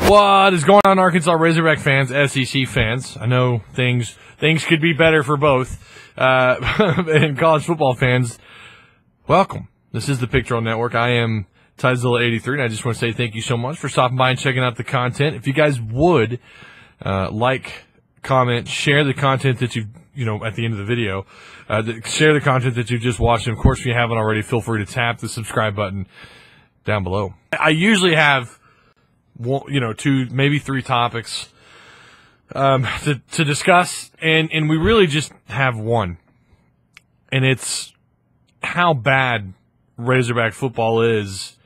What is going on, Arkansas Razorback fans, SEC fans? I know things could be better for both. And college football fans, welcome. This is the Pictorial Network. I am Tyzilla83, and I just want to say thank you so much for stopping by and checking out the content. If you guys would like, comment, share the content that you at the end of the video, share the content that you've just watched. And of course, if you haven't already, feel free to tap the subscribe button down below. I usually have two, maybe three topics to discuss, and we really just have one, and it's how bad Razorback football is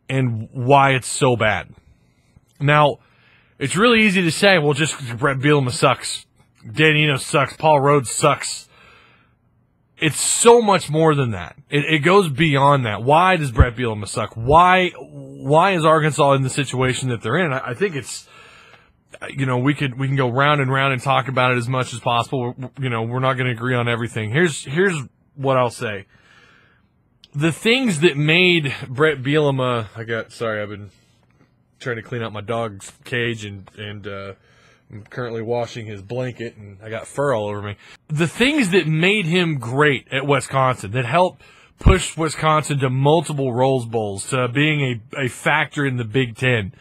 and why it's so bad. Now, it's really easy to say, well, just Brett Bielema sucks, Danino sucks, Paul Rhodes sucks. It's so much more than that. It goes beyond that. Why does Brett Bielema suck? Why is Arkansas in the situation that they're in? I think it's, we can go round and round and talk about it as much as possible. We're not going to agree on everything. Here's what I'll say. The things that made Brett Bielema, I've been trying to clean out my dog's cage and I'm currently washing his blanket, and I got fur all over me. The things that made him great at Wisconsin, that helped push Wisconsin to multiple Rose Bowls, to being a factor in the Big Ten,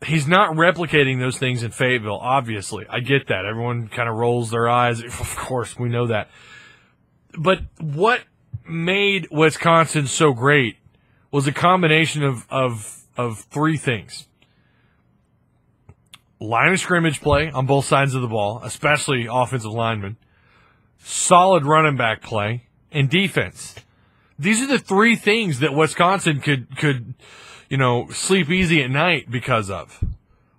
he's not replicating those things in Fayetteville, obviously. I get that. Everyone kind of rolls their eyes. Of course, we know that. But what made Wisconsin so great was a combination of three things. Line of scrimmage play on both sides of the ball, especially offensive linemen, solid running back play, and defense. These are the three things that Wisconsin could sleep easy at night because of.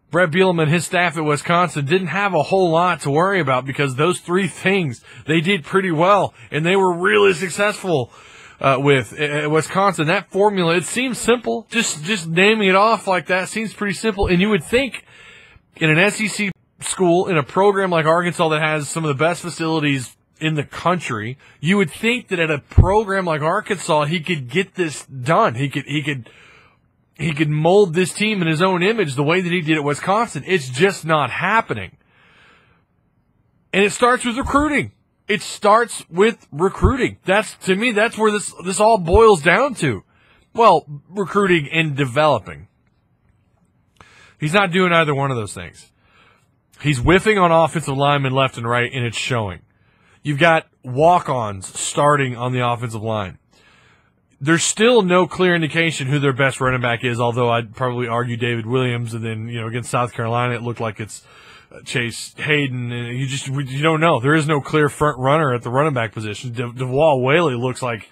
Brett Bielema and his staff at Wisconsin didn't have a whole lot to worry about because those three things they did pretty well, and they were really successful with at Wisconsin. That formula, it seems simple. Just naming it off like that seems pretty simple, and you would think in an SEC school, in a program like Arkansas that has some of the best facilities in the country, you would think that at a program like Arkansas, he could get this done. He could mold this team in his own image the way that he did at Wisconsin. It's just not happening. And it starts with recruiting. It starts with recruiting. To me, that's where this all boils down to. Well, recruiting and developing. He's not doing either one of those things. He's whiffing on offensive linemen left and right, and it's showing. You've got walk-ons starting on the offensive line. There's still no clear indication who their best running back is, although I'd probably argue David Williams, and then, against South Carolina, it looked like it's Chase Hayden, and you don't know. There is no clear front runner at the running back position. DeVall Whaley looks like,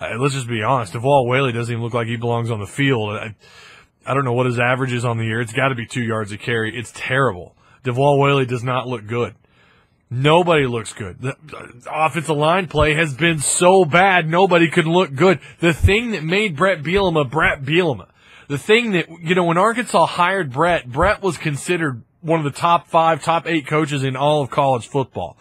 let's just be honest, DeVall Whaley doesn't even look like he belongs on the field. I don't know what his average is on the year. It's got to be 2 yards a carry. It's terrible. DeVall Whaley does not look good. Nobody looks good. The offensive line play has been so bad, nobody could look good. The thing that made Brett Bielema, the thing that, when Arkansas hired Brett was considered one of the top 5, top 8 coaches in all of college football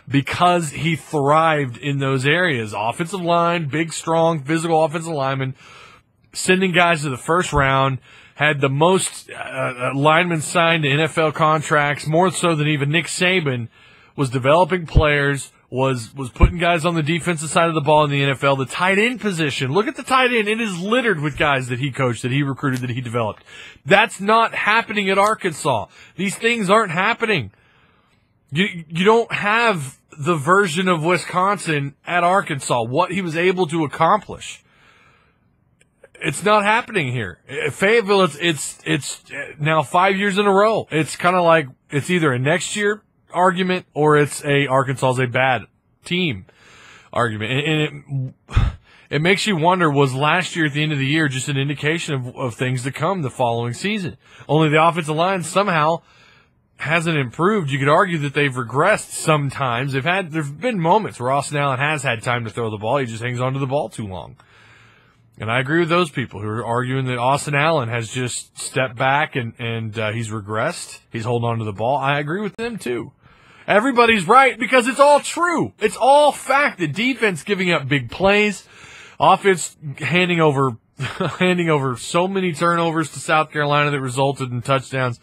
because he thrived in those areas. Offensive line, big, strong, physical offensive lineman, sending guys to the first round, had the most linemen signed to NFL contracts, more so than even Nick Saban, was developing players, was putting guys on the defensive side of the ball in the NFL. The tight end position, look at the tight end. It is littered with guys that he coached, that he recruited, that he developed. That's not happening at Arkansas. These things aren't happening. You don't have the version of Wisconsin at Arkansas, what he was able to accomplish. It's not happening here. Fayetteville, it's now 5 years in a row. It's kind of like it's either a next year argument or it's Arkansas's a bad team argument. And it makes you wonder, was last year at the end of the year just an indication of things to come the following season? Only the offensive line somehow hasn't improved. You could argue that they've regressed sometimes. There've been moments where Austin Allen has had time to throw the ball. He just hangs onto the ball too long. And I agree with those people who are arguing that Austin Allen has just stepped back and he's regressed. He's holding on to the ball. I agree with them too. Everybody's right because it's all true. It's all fact. The defense giving up big plays, offense handing over handing over so many turnovers to South Carolina that resulted in touchdowns,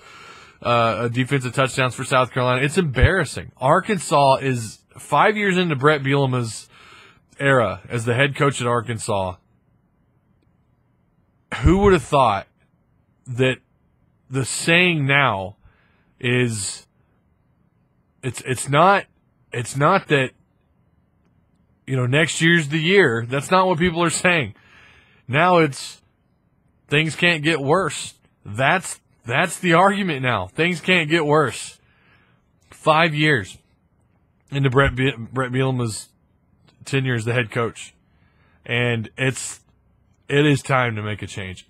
defensive touchdowns for South Carolina. It's embarrassing. Arkansas is 5 years into Brett Bielema's era as the head coach at Arkansas. Who would have thought that the saying now is it's not that, you know, next year's the year. That's not what people are saying. Now it's things can't get worse. That's the argument now. Things can't get worse. 5 years into Brett Bielema's tenure as the head coach, and it is time to make a change.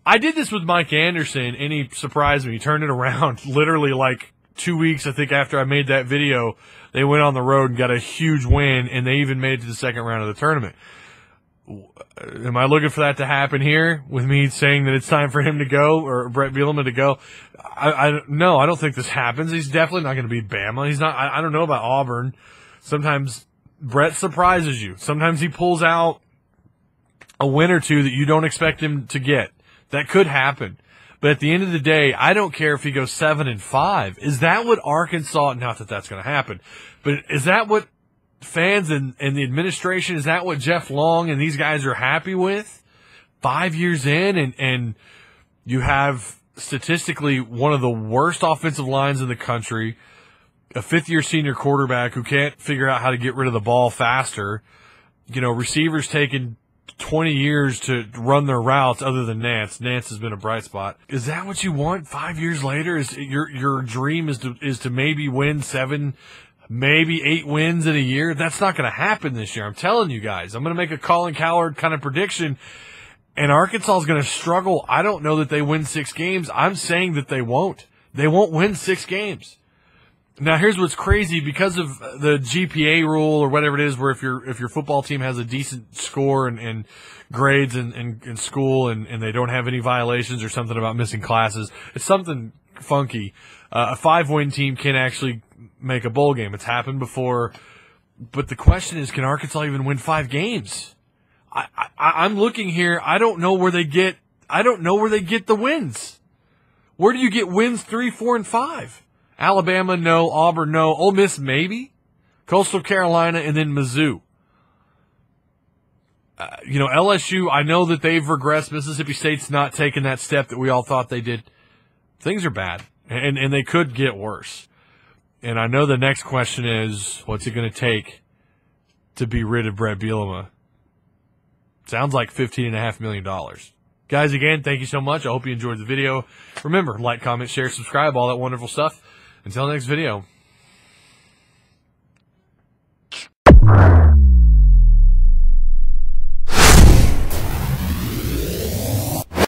I did this with Mike Anderson, and he surprised me. He turned it around literally like 2 weeks, I think, after I made that video. They went on the road and got a huge win, and they even made it to the second round of the tournament. Am I looking for that to happen here with me saying that it's time for him to go or Brett Bielema to go? No, I don't think this happens. He's definitely not going to beat Bama. He's not. I don't know about Auburn. Sometimes Brett surprises you. Sometimes he pulls out a win or two that you don't expect him to get. That could happen. But at the end of the day, I don't care if he goes 7-5. Is that what Arkansas, not that that's going to happen, but is that what fans and the administration, is that what Jeff Long and these guys are happy with? 5 years in, and you have statistically one of the worst offensive lines in the country, a fifth-year senior quarterback who can't figure out how to get rid of the ball faster, you know, receivers taking 20 years to run their routes other than Nance. Nance has been a bright spot. Is that what you want 5 years later? Is your dream is to maybe win 7, maybe 8 wins in a year? That's not going to happen this year. I'm telling you guys. I'm going to make a Colin Cowherd kind of prediction, and Arkansas is going to struggle. I don't know that they win 6 games. I'm saying that they won't. They won't win 6 games. Now, here's what's crazy. Because of the GPA rule or whatever it is, where if your football team has a decent score and grades in school and they don't have any violations or something about missing classes, it's something funky. A 5-win team can actually make a bowl game. It's happened before. But the question is, can Arkansas even win 5 games? I'm looking here. I don't know where they get the wins. Where do you get wins 3, 4, and 5? Alabama, no. Auburn, no. Ole Miss, maybe. Coastal Carolina, and then Mizzou. LSU, I know that they've regressed. Mississippi State's not taking that step that we all thought they did. Things are bad, and they could get worse. And I know the next question is, what's it going to take to be rid of Brett Bielema? Sounds like $15.5 million. Guys, again, thank you so much. I hope you enjoyed the video. Remember, like, comment, share, subscribe, all that wonderful stuff. Until next video.